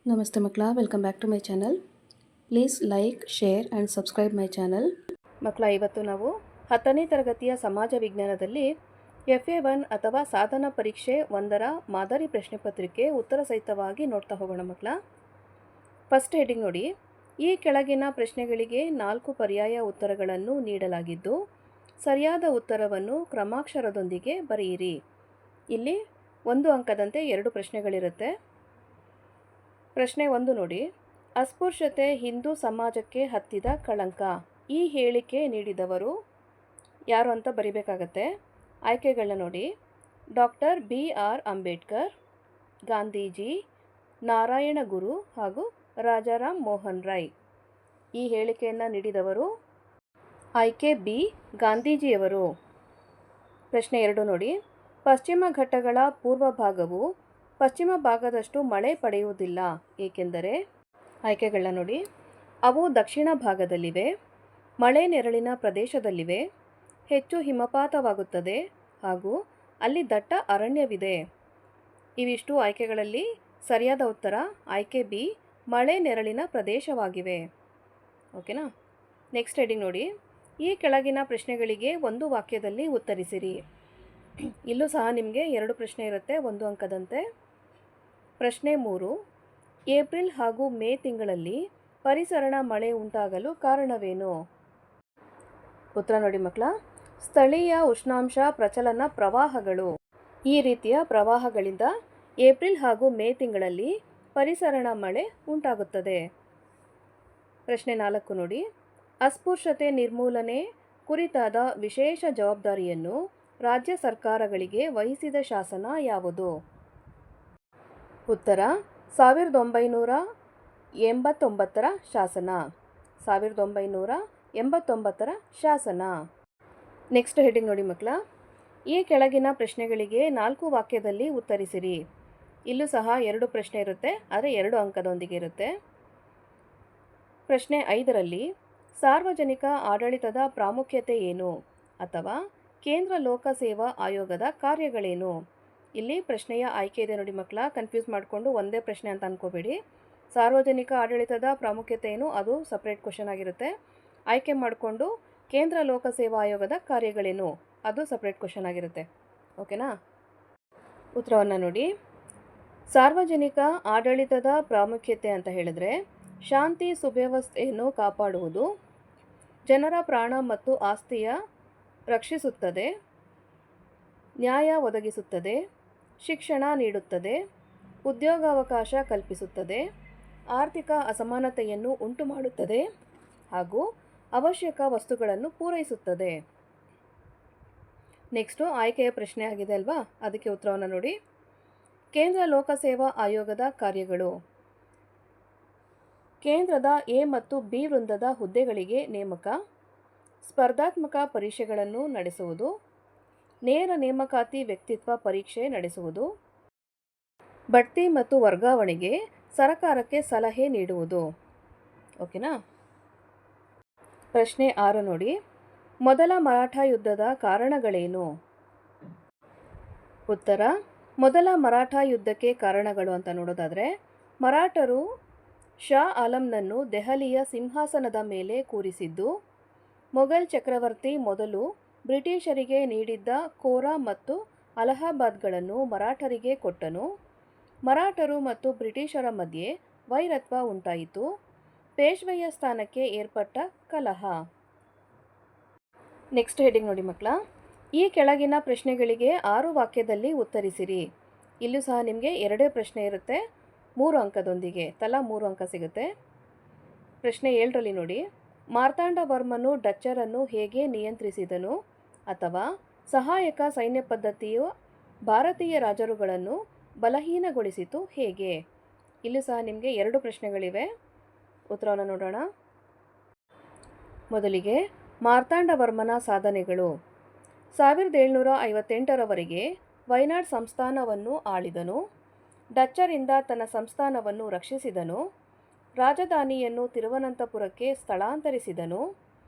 ನಮಸ್ತೆ ಮಕ್ಕಳ, welcome back to my channel. Please like, share and subscribe my channel. ಮಕ್ಕಳ, ಇವತ್ತು ನಾವು 10ನೇ ತರಗತಿಯ ಸಮಾಜ ವಿಜ್ಞಾನದಲ್ಲಿ FA1 ಅಥವಾ ಸಾಧನ ಪರೀಕ್ಷೆ 1ರ ಮಾದರಿ ಪ್ರಶ್ನೆ ಪತ್ರಿಕೆ ಉತ್ತರ ಸಹಿತವಾಗಿ ನೋಡ್ತಾ ಹೋಗೋಣ ಮಕ್ಕಳ. ಫಸ್ಟ್ ಹೆಡಿಂಗ್ ನೋಡಿ. ಈ ಕೆಳಗಿನ ಪ್ರಶ್ನೆಗಳಿಗೆ 4 ಪರ್ಯಾಯ ಉತ್ತರಗಳನ್ನು ನೀಡಲಾಗಿದ್ದು ಸರಿಯಾದ ಉತ್ತರವನ್ನು ಕ್ರಮಾಕ್ಷರದೊಂದಿಗೆ ಬರೆಯಿರಿ. ಇಲ್ಲಿ 1 ಅಂಕದಂತೆ 2 ಪ್ರಶ್ನೆಗಳಿರುತ್ತೆ. ಪ್ರಶ್ನೆ 1 ನೋಡಿ. ಅಸ್ಪೃಶ್ಯತೆ ಹಿಂದೂ ಸಮಾಜಕ್ಕೆ ಹತ್ತಿದ ಕಳಂಕ. ಈ ಹೇಳಿಕೆ ನೀಡಿದವರು ಯಾರು ಅಂತ ಬರಿಬೇಕಾಗತ್ತೆ. ಆಯ್ಕೆಗಳನ್ನ ನೋಡಿ. ಡಾಕ್ಟರ್ BR ಅಂಬೇಡ್ಕರ್, ಗಾಂಧೀಜಿ, ನಾರಾಯಣ ಗುರು ಹಾಗೂ ರಾಜಾರಾಮ್ ಮೋಹನ್ ರಾಯ್. ಈ ಹೇಳಿಕೆಯನ್ನು ನೀಡಿದವರು ಆಯ್ಕೆ ಬಿ, ಗಾಂಧೀಜಿಯವರು. ಪ್ರಶ್ನೆ 2 ನೋಡಿ. ಪಶ್ಚಿಮ ಘಟ್ಟಗಳ ಪೂರ್ವ ಭಾಗವು ಪಶ್ಚಿಮ ಭಾಗದಷ್ಟು ಮಳೆ ಪಡೆಯುವುದಿಲ್ಲ, ಏಕೆಂದರೆ ಆಯ್ಕೆಗಳನ್ನ ನೋಡಿ. ಅವು ದಕ್ಷಿಣ ಭಾಗದಲ್ಲಿವೆ, ಮಳೆ ನೆರಳಿನ ಪ್ರದೇಶದಲ್ಲಿವೆ, ಹೆಚ್ಚು ಹಿಮಪಾತವಾಗುತ್ತದೆ ಹಾಗೂ ಅಲ್ಲಿ ದಟ್ಟ ಅರಣ್ಯವಿದೆ. ಇವಿಷ್ಟು ಆಯ್ಕೆಗಳಲ್ಲಿ ಸರಿಯಾದ ಉತ್ತರ ಆಯ್ಕೆ ಬಿ, ಮಳೆ ನೆರಳಿನ ಪ್ರದೇಶವಾಗಿವೆ. ಓಕೆನಾ. ನೆಕ್ಸ್ಟ್ ಹೆಡಿಂಗ್ ನೋಡಿ. ಈ ಕೆಳಗಿನ ಪ್ರಶ್ನೆಗಳಿಗೆ 1 ವಾಕ್ಯದಲ್ಲಿ ಉತ್ತರಿಸಿರಿ. ಇಲ್ಲೂ ಸಹ ನಿಮಗೆ 2 ಪ್ರಶ್ನೆ ಇರುತ್ತೆ, 1 ಅಂಕದಂತೆ. ಪ್ರಶ್ನೆ 3. ಏಪ್ರಿಲ್ ಹಾಗೂ ಮೇ ತಿಂಗಳಲ್ಲಿ ಪರಿಸರಣ ಮಳೆ ಉಂಟಾಗಲು ಕಾರಣವೇನು? ಉತ್ತರ ನೋಡಿ ಮಕ್ಕಳ. ಸ್ಥಳೀಯ ಉಷ್ಣಾಂಶ ಪ್ರಚಲನ ಪ್ರವಾಹಗಳು. ಈ ರೀತಿಯ ಪ್ರವಾಹಗಳಿಂದ ಏಪ್ರಿಲ್ ಹಾಗೂ ಮೇ ತಿಂಗಳಲ್ಲಿ ಪರಿಸರಣ ಮಳೆ ಉಂಟಾಗುತ್ತದೆ. ಪ್ರಶ್ನೆ 4 ನೋಡಿ. ಅಸ್ಪೃಶ್ಯತೆ ನಿರ್ಮೂಲನೆ ಕುರಿತಾದ ವಿಶೇಷ ಜವಾಬ್ದಾರಿಯನ್ನು ರಾಜ್ಯ ಸರ್ಕಾರಗಳಿಗೆ ವಹಿಸಿದ ಶಾಸನ ಯಾವುದು? ಉತ್ತರ 1989ರ ಶಾಸನ. 1989ರ ಶಾಸನ. ನೆಕ್ಸ್ಟ್ ಹೆಡಿಂಗ್ ನೋಡಿ ಮಕ್ಕಳ. ಈ ಕೆಳಗಿನ ಪ್ರಶ್ನೆಗಳಿಗೆ 4 ವಾಕ್ಯದಲ್ಲಿ ಉತ್ತರಿಸಿರಿ. ಇಲ್ಲೂ ಸಹ 2 ಪ್ರಶ್ನೆ ಇರುತ್ತೆ, ಆದರೆ 2 ಅಂಕದೊಂದಿಗೆ ಇರುತ್ತೆ. ಪ್ರಶ್ನೆ 5ರಲ್ಲಿ ಸಾರ್ವಜನಿಕ ಆಡಳಿತದ ಪ್ರಾಮುಖ್ಯತೆ ಏನು ಅಥವಾ ಕೇಂದ್ರ ಲೋಕಸೇವಾ ಆಯೋಗದ ಕಾರ್ಯಗಳೇನು? ಇಲ್ಲಿ ಪ್ರಶ್ನೆಯ ಆಯ್ಕೆ ಇದೆ ನೋಡಿ ಮಕ್ಕಳ. ಕನ್ಫ್ಯೂಸ್ ಮಾಡಿಕೊಂಡು ಒಂದೇ ಪ್ರಶ್ನೆ ಅಂತ ಅನ್ಕೋಬೇಡಿ. ಸಾರ್ವಜನಿಕ ಆಡಳಿತದ ಪ್ರಾಮುಖ್ಯತೆ ಏನು, ಅದು ಸಪ್ರೇಟ್ ಕ್ವಶನ್ ಆಗಿರುತ್ತೆ. ಆಯ್ಕೆ ಮಾಡಿಕೊಂಡು ಕೇಂದ್ರ ಲೋಕಸೇವಾ ಆಯೋಗದ ಕಾರ್ಯಗಳೇನು, ಅದು ಸಪ್ರೇಟ್ ಕ್ವಶನ್ ಆಗಿರುತ್ತೆ. ಓಕೆನಾ. ಉತ್ತರವನ್ನು ನೋಡಿ. ಸಾರ್ವಜನಿಕ ಆಡಳಿತದ ಪ್ರಾಮುಖ್ಯತೆ ಅಂತ ಹೇಳಿದ್ರೆ ಶಾಂತಿ ಸುವ್ಯವಸ್ಥೆಯನ್ನು ಕಾಪಾಡುವುದು, ಜನರ ಪ್ರಾಣ ಮತ್ತು ಆಸ್ತಿಯ ರಕ್ಷಿಸುತ್ತದೆ, ನ್ಯಾಯ ಒದಗಿಸುತ್ತದೆ, ಶಿಕ್ಷಣ ನೀಡುತ್ತದೆ, ಉದ್ಯೋಗಾವಕಾಶ ಕಲ್ಪಿಸುತ್ತದೆ, ಆರ್ಥಿಕ ಅಸಮಾನತೆಯನ್ನು ಉಂಟುಮಾಡುತ್ತದೆ ಹಾಗೂ ಅವಶ್ಯಕ ವಸ್ತುಗಳನ್ನು ಪೂರೈಸುತ್ತದೆ. ನೆಕ್ಸ್ಟು ಆಯ್ಕೆಯ ಪ್ರಶ್ನೆ ಆಗಿದೆ ಅಲ್ವಾ, ಅದಕ್ಕೆ ಉತ್ತರವನ್ನು ನೋಡಿ. ಕೇಂದ್ರ ಲೋಕಸೇವಾ ಆಯೋಗದ ಕಾರ್ಯಗಳು. ಕೇಂದ್ರದ ಎ ಮತ್ತು ಬಿ ವೃಂದದ ಹುದ್ದೆಗಳಿಗೆ ನೇಮಕ, ಸ್ಪರ್ಧಾತ್ಮಕ ಪರೀಕ್ಷೆಗಳನ್ನು ನಡೆಸುವುದು, ನೇರ ನೇಮಕಾತಿ ವ್ಯಕ್ತಿತ್ವ ಪರೀಕ್ಷೆ ನಡೆಸುವುದು, ಬಡ್ತಿ ಮತ್ತು ವರ್ಗಾವಣೆಗೆ ಸರಕಾರಕ್ಕೆ ಸಲಹೆ ನೀಡುವುದು. ಓಕೆನಾ. ಪ್ರಶ್ನೆ 6 ನೋಡಿ. ಮೊದಲ ಮರಾಠ ಯುದ್ಧದ ಕಾರಣಗಳೇನು? ಉತ್ತರ ಮೊದಲ ಮರಾಠ ಯುದ್ಧಕ್ಕೆ ಕಾರಣಗಳು ಅಂತ ನೋಡೋದಾದರೆ ಮರಾಠರು ಶಾ ಆಲಂನನ್ನು ದೆಹಲಿಯ ಸಿಂಹಾಸನದ ಮೇಲೆ ಕೂರಿಸಿದ್ದು, ಮೊಘಲ್ ಚಕ್ರವರ್ತಿ ಮೊದಲು ಬ್ರಿಟಿಷರಿಗೆ ನೀಡಿದ್ದ ಕೋರಾ ಮತ್ತು ಅಲಹಾಬಾದ್ಗಳನ್ನು ಮರಾಠರಿಗೆ ಕೊಟ್ಟನು, ಮರಾಠರು ಮತ್ತು ಬ್ರಿಟಿಷರ ಮಧ್ಯೆ ವೈರತ್ವ ಉಂಟಾಯಿತು, ಪೇಶ್ವೆಯ ಸ್ಥಾನಕ್ಕೆ ಏರ್ಪಟ್ಟ ಕಲಹ. ನೆಕ್ಸ್ಟ್ ಹೆಡಿಂಗ್ ನೋಡಿ ಮಕ್ಕಳ. ಈ ಕೆಳಗಿನ ಪ್ರಶ್ನೆಗಳಿಗೆ 6 ವಾಕ್ಯದಲ್ಲಿ ಉತ್ತರಿಸಿರಿ. ಇಲ್ಲೂ ಸಹ ನಿಮಗೆ 2 ಪ್ರಶ್ನೆ ಇರುತ್ತೆ, 3 ಅಂಕದೊಂದಿಗೆ, ತಲಾ 3 ಅಂಕ ಸಿಗುತ್ತೆ. ಪ್ರಶ್ನೆ 7ರಲ್ಲಿ ನೋಡಿ. ಮಾರ್ತಾಂಡವರ್ಮನು ಡಚ್ಚರನ್ನು ಹೇಗೆ ನಿಯಂತ್ರಿಸಿದನು ಅಥವಾ ಸಹಾಯಕ ಸೈನ್ಯ ಪದ್ಧತಿಯು ಭಾರತೀಯ ರಾಜರುಗಳನ್ನು ಬಲಹೀನಗೊಳಿಸಿತು ಹೇಗೆ? ಇಲ್ಲೂ ಸಹ ನಿಮಗೆ 2 ಪ್ರಶ್ನೆಗಳಿವೆ. ಉತ್ತರವನ್ನು ನೋಡೋಣ. ಮೊದಲಿಗೆ ಮಾರ್ತಾಂಡವರ್ಮನ ಸಾಧನೆಗಳು. 1758ರವರೆಗೆ ವೈನಾಡ್ ಸಂಸ್ಥಾನವನ್ನು ಆಳಿದನು, ಡಚ್ಚರಿಂದ ತನ್ನ ಸಂಸ್ಥಾನವನ್ನು ರಕ್ಷಿಸಿದನು, ರಾಜಧಾನಿಯನ್ನು ತಿರುವನಂತಪುರಕ್ಕೆ ಸ್ಥಳಾಂತರಿಸಿದನು,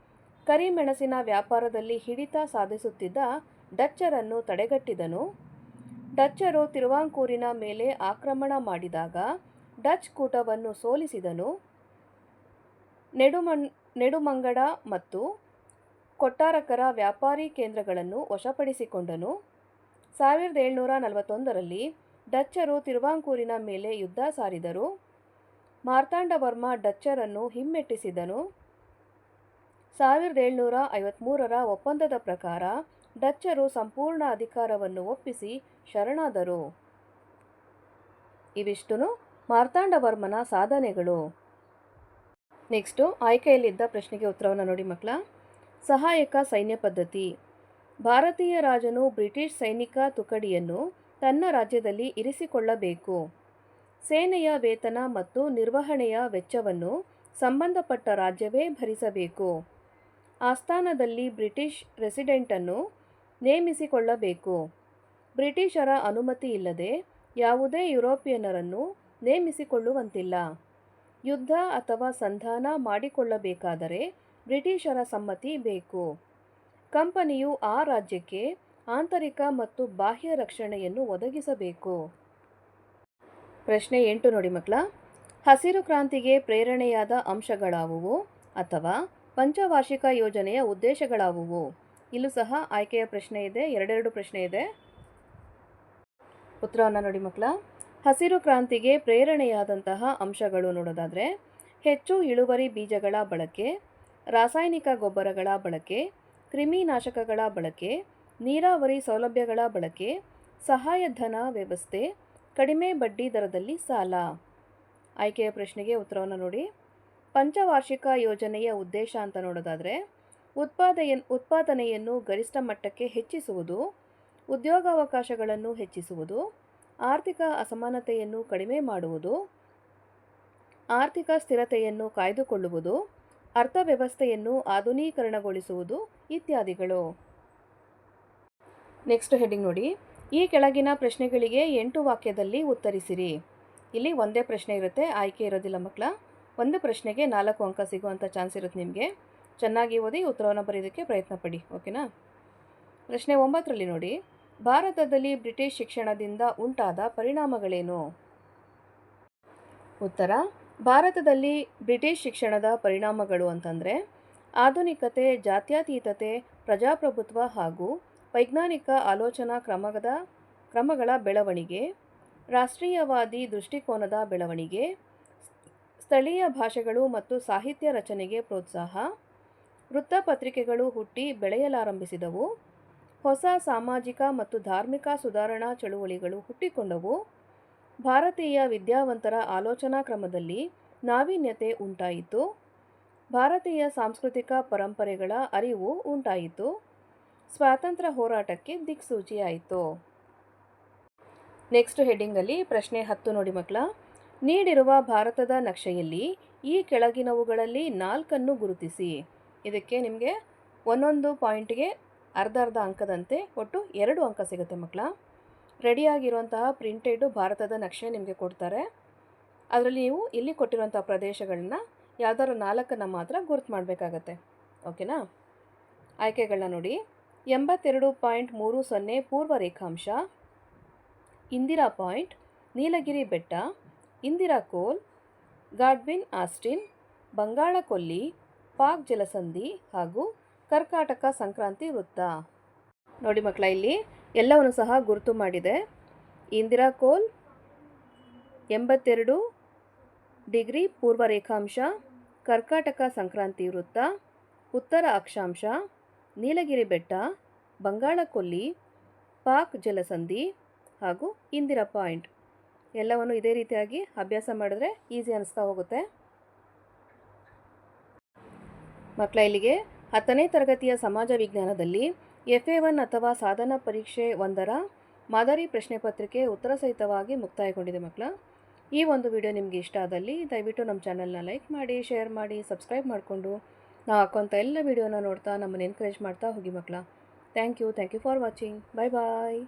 ಕರಿಮೆಣಸಿನ ವ್ಯಾಪಾರದಲ್ಲಿ ಹಿಡಿತ ಸಾಧಿಸುತ್ತಿದ್ದ ಡಚ್ಚರನ್ನು ತಡೆಗಟ್ಟಿದನು, ಡಚ್ಚರು ತಿರುವಾಂಕೂರಿನ ಮೇಲೆ ಆಕ್ರಮಣ ಮಾಡಿದಾಗ ಡಚ್ ಕೂಟವನ್ನು ಸೋಲಿಸಿದನು. ನೆಡುಮಂಗಡ ಮತ್ತು ಕೊಟ್ಟಾರಕರ ವ್ಯಾಪಾರಿ ಕೇಂದ್ರಗಳನ್ನು ವಶಪಡಿಸಿಕೊಂಡನು. 1741ರಲ್ಲಿ ಡಚ್ಚರು ತಿರುವಾಂಕೂರಿನ ಮೇಲೆ ಯುದ್ಧ ಸಾರಿದರು. ಮಾರ್ತಾಂಡವರ್ಮ ಡಚ್ಚರನ್ನು ಹಿಮ್ಮೆಟ್ಟಿಸಿದನು. 1753ರ ಒಪ್ಪಂದದ ಪ್ರಕಾರ ಡಚ್ಚರು ಸಂಪೂರ್ಣ ಅಧಿಕಾರವನ್ನು ಒಪ್ಪಿಸಿ ಶರಣಾದರು. ಇವಿಷ್ಟು ಮಾರ್ತಾಂಡವರ್ಮನ ಸಾಧನೆಗಳು. ನೆಕ್ಸ್ಟು ಆಯ್ಕೆಯಲ್ಲಿದ್ದ ಪ್ರಶ್ನೆಗೆ ಉತ್ತರವನ್ನು ನೋಡಿ ಮಕ್ಕಳ. ಸಹಾಯಕ ಸೈನ್ಯ ಪದ್ಧತಿ. ಭಾರತೀಯ ರಾಜನು ಬ್ರಿಟಿಷ್ ಸೈನಿಕ ತುಕಡಿಯನ್ನು ತನ್ನ ರಾಜ್ಯದಲ್ಲಿ ಇರಿಸಿಕೊಳ್ಳಬೇಕು. ಸೇನೆಯ ವೇತನ ಮತ್ತು ನಿರ್ವಹಣೆಯ ವೆಚ್ಚವನ್ನು ಸಂಬಂಧಪಟ್ಟ ರಾಜ್ಯವೇ ಭರಿಸಬೇಕು. ಆಸ್ಥಾನದಲ್ಲಿ ಬ್ರಿಟಿಷ್ ರೆಸಿಡೆಂಟನ್ನು ನೇಮಿಸಿಕೊಳ್ಳಬೇಕು. ಬ್ರಿಟಿಷರ ಅನುಮತಿ ಇಲ್ಲದೆ ಯಾವುದೇ ಯುರೋಪಿಯನ್ನರನ್ನು ನೇಮಿಸಿಕೊಳ್ಳುವಂತಿಲ್ಲ. ಯುದ್ಧ ಅಥವಾ ಸಂಧಾನ ಮಾಡಿಕೊಳ್ಳಬೇಕಾದರೆ ಬ್ರಿಟಿಷರ ಸಮ್ಮತಿ ಬೇಕು. ಕಂಪನಿಯು ಆ ರಾಜ್ಯಕ್ಕೆ ಆಂತರಿಕ ಮತ್ತು ಬಾಹ್ಯ ರಕ್ಷಣೆಯನ್ನು ಒದಗಿಸಬೇಕು. ಪ್ರಶ್ನೆ 8 ನೋಡಿ ಮಕ್ಕಳ. ಹಸಿರು ಕ್ರಾಂತಿಗೆ ಪ್ರೇರಣೆಯಾದ ಅಂಶಗಳಾವುವು ಅಥವಾ ಪಂಚವಾರ್ಷಿಕ ಯೋಜನೆಯ ಉದ್ದೇಶಗಳಾವುವು? ಇಲ್ಲೂ ಸಹ ಆಯ್ಕೆಯ ಪ್ರಶ್ನೆ ಇದೆ, ಎರಡೆರಡು ಪ್ರಶ್ನೆ ಇದೆ. ಉತ್ತರವನ್ನು ನೋಡಿ ಮಕ್ಕಳ. ಹಸಿರು ಕ್ರಾಂತಿಗೆ ಪ್ರೇರಣೆಯಾದಂತಹ ಅಂಶಗಳು ನೋಡೋದಾದರೆ ಹೆಚ್ಚು ಇಳುವರಿ ಬೀಜಗಳ ಬಳಕೆ, ರಾಸಾಯನಿಕ ಗೊಬ್ಬರಗಳ ಬಳಕೆ, ಕ್ರಿಮಿನಾಶಕಗಳ ಬಳಕೆ, ನೀರಾವರಿ ಸೌಲಭ್ಯಗಳ ಬಳಕೆ, ಸಹಾಯಧನ ವ್ಯವಸ್ಥೆ, ಕಡಿಮೆ ಬಡ್ಡಿ ದರದಲ್ಲಿ ಸಾಲ. ಆಯ್ಕೆಯ ಪ್ರಶ್ನೆಗೆ ಉತ್ತರವನ್ನು ನೋಡಿ. ಪಂಚವಾರ್ಷಿಕ ಯೋಜನೆಯ ಉದ್ದೇಶ ಅಂತ ನೋಡೋದಾದರೆ ಉತ್ಪಾದನೆಯನ್ನು ಗರಿಷ್ಠ ಮಟ್ಟಕ್ಕೆ ಹೆಚ್ಚಿಸುವುದು, ಉದ್ಯೋಗಾವಕಾಶಗಳನ್ನು ಹೆಚ್ಚಿಸುವುದು, ಆರ್ಥಿಕ ಅಸಮಾನತೆಯನ್ನು ಕಡಿಮೆ ಮಾಡುವುದು, ಆರ್ಥಿಕ ಸ್ಥಿರತೆಯನ್ನು ಕಾಯ್ದುಕೊಳ್ಳುವುದು, ಅರ್ಥವ್ಯವಸ್ಥೆಯನ್ನು ಆಧುನೀಕರಣಗೊಳಿಸುವುದು ಇತ್ಯಾದಿಗಳು. ನೆಕ್ಸ್ಟ್ ಹೆಡ್ಡಿಂಗ್ ನೋಡಿ. ಈ ಕೆಳಗಿನ ಪ್ರಶ್ನೆಗಳಿಗೆ 8 ವಾಕ್ಯದಲ್ಲಿ ಉತ್ತರಿಸಿರಿ. ಇಲ್ಲಿ ಒಂದೇ ಪ್ರಶ್ನೆ ಇರುತ್ತೆ, ಆಯ್ಕೆ ಇರೋದಿಲ್ಲ ಮಕ್ಕಳ. ಒಂದು ಪ್ರಶ್ನೆಗೆ 4 ಅಂಕ ಸಿಗುವಂಥ ಚಾನ್ಸ್ ಇರುತ್ತೆ ನಿಮಗೆ. ಚೆನ್ನಾಗಿ ಓದಿ ಉತ್ತರವನ್ನು ಬರೆಯೋದಕ್ಕೆ ಪ್ರಯತ್ನ ಪಡಿ, ಓಕೆನಾ. ಪ್ರಶ್ನೆ 9ರಲ್ಲಿ ನೋಡಿ. ಭಾರತದಲ್ಲಿ ಬ್ರಿಟಿಷ್ ಶಿಕ್ಷಣದಿಂದ ಉಂಟಾದ ಪರಿಣಾಮಗಳೇನು? ಉತ್ತರ. ಭಾರತದಲ್ಲಿ ಬ್ರಿಟಿಷ್ ಶಿಕ್ಷಣದ ಪರಿಣಾಮಗಳು ಅಂತಂದರೆ ಆಧುನಿಕತೆ, ಜಾತ್ಯತೀತತೆ, ಪ್ರಜಾಪ್ರಭುತ್ವ ಹಾಗೂ ವೈಜ್ಞಾನಿಕ ಆಲೋಚನಾ ಕ್ರಮಗಳ ಬೆಳವಣಿಗೆ, ರಾಷ್ಟ್ರೀಯವಾದಿ ದೃಷ್ಟಿಕೋನದ ಬೆಳವಣಿಗೆ, ಸ್ಥಳೀಯ ಭಾಷೆಗಳು ಮತ್ತು ಸಾಹಿತ್ಯ ರಚನೆಗೆ ಪ್ರೋತ್ಸಾಹ, ವೃತ್ತಪತ್ರಿಕೆಗಳು ಹುಟ್ಟಿ ಬೆಳೆಯಲಾರಂಭಿಸಿದವು, ಹೊಸ ಸಾಮಾಜಿಕ ಮತ್ತು ಧಾರ್ಮಿಕ ಸುಧಾರಣಾ ಚಳುವಳಿಗಳು ಹುಟ್ಟಿಕೊಂಡವು, ಭಾರತೀಯ ವಿದ್ಯಾವಂತರ ಆಲೋಚನಾ ಕ್ರಮದಲ್ಲಿ ನಾವೀನ್ಯತೆ ಉಂಟಾಯಿತು, ಭಾರತೀಯ ಸಾಂಸ್ಕೃತಿಕ ಪರಂಪರೆಗಳ ಅರಿವು ಉಂಟಾಯಿತು, ಸ್ವಾತಂತ್ರ್ಯ ಹೋರಾಟಕ್ಕೆ ದಿಕ್ಸೂಚಿಯಾಯಿತು. ನೆಕ್ಸ್ಟ್ ಹೆಡ್ಡಿಂಗಲ್ಲಿ ಪ್ರಶ್ನೆ 10 ನೋಡಿ ಮಕ್ಕಳ. ನೀಡಿರುವ ಭಾರತದ ನಕ್ಷೆಯಲ್ಲಿ ಈ ಕೆಳಗಿನವುಗಳಲ್ಲಿ 4 ಗುರುತಿಸಿ. ಇದಕ್ಕೆ ನಿಮಗೆ ಒಂದೊಂದು ಪಾಯಿಂಟ್ಗೆ ಅರ್ಧ ಅಂಕದಂತೆ ಒಟ್ಟು 2 ಅಂಕ ಸಿಗುತ್ತೆ ಮಕ್ಕಳ. ರೆಡಿಯಾಗಿರುವಂತಹ ಪ್ರಿಂಟೆಡ್ ಭಾರತದ ನಕ್ಷೆ ನಿಮಗೆ ಕೊಡ್ತಾರೆ. ಅದರಲ್ಲಿ ನೀವು ಇಲ್ಲಿ ಕೊಟ್ಟಿರುವಂಥ ಪ್ರದೇಶಗಳನ್ನ ಯಾವ್ದಾದ್ರು 4 ಮಾತ್ರ ಗುರುತು ಮಾಡಬೇಕಾಗತ್ತೆ, ಓಕೆನಾ. ಆಯ್ಕೆಗಳನ್ನ ನೋಡಿ. 82.30 ಪೂರ್ವ ರೇಖಾಂಶ, ಇಂದಿರಾ ಪಾಯಿಂಟ್, ನೀಲಗಿರಿ ಬೆಟ್ಟ, ಇಂದಿರಾ ಕೋಲ್, ಗಾಡ್ವಿನ್ ಆಸ್ಟಿನ್, ಬಂಗಾಳ ಕೊಲ್ಲಿ, ಪಾಕ್ ಜಲಸಂಧಿ ಹಾಗೂ ಕರ್ಕಾಟಕ ಸಂಕ್ರಾಂತಿ ವೃತ್ತ. ನೋಡಿ ಮಕ್ಕಳ, ಇಲ್ಲಿ ಎಲ್ಲವನ್ನು ಸಹ ಗುರುತು ಮಾಡಿದೆ. ಇಂದಿರಾ ಕೋಲ್ 82 ಡಿಗ್ರಿ ಪೂರ್ವ ರೇಖಾಂಶ, ಕರ್ಕಾಟಕ ಸಂಕ್ರಾಂತಿ ವೃತ್ತ, ಉತ್ತರ ಅಕ್ಷಾಂಶ, ನೀಲಗಿರಿ ಬೆಟ್ಟ, ಬಂಗಾಳ ಕೊಲ್ಲಿ, ಪಾಕ್ ಜಲಸಂಧಿ ಹಾಗೂ ಇಂದಿರಾ ಪಾಯಿಂಟ್. ಎಲ್ಲವನ್ನು ಇದೇ ರೀತಿಯಾಗಿ ಅಭ್ಯಾಸ ಮಾಡಿದ್ರೆ ಈಸಿ ಅನಿಸ್ತಾ ಹೋಗುತ್ತೆ ಮಕ್ಕಳ. ಇಲ್ಲಿಗೆ 10ನೇ ತರಗತಿಯ ಸಮಾಜ ವಿಜ್ಞಾನದಲ್ಲಿ FA1 ಅಥವಾ ಸಾಧನ ಪರೀಕ್ಷೆ 1ರ ಮಾದರಿ ಪ್ರಶ್ನೆ ಪತ್ರಿಕೆ ಉತ್ತರ ಸಹಿತವಾಗಿ ಮುಕ್ತಾಯಗೊಂಡಿದೆ ಮಕ್ಕಳ. ಈ ಒಂದು ವಿಡಿಯೋ ನಿಮಗೆ ಇಷ್ಟ ಆದಲ್ಲಿ ದಯವಿಟ್ಟು ನಮ್ಮ ಚಾನಲ್ನ ಲೈಕ್ ಮಾಡಿ, ಶೇರ್ ಮಾಡಿ, ಸಬ್ಸ್ಕ್ರೈಬ್ ಮಾಡಿಕೊಂಡು ನಾವು ಹಾಕೋಂಥ ಎಲ್ಲ ವಿಡಿಯೋನ ನೋಡ್ತಾ ನಮ್ಮನ್ನು ಎನ್ಕರೇಜ್ ಮಾಡ್ತಾ ಹೋಗಿ ಮಕ್ಕಳ. Thank you for watching. Bye bye.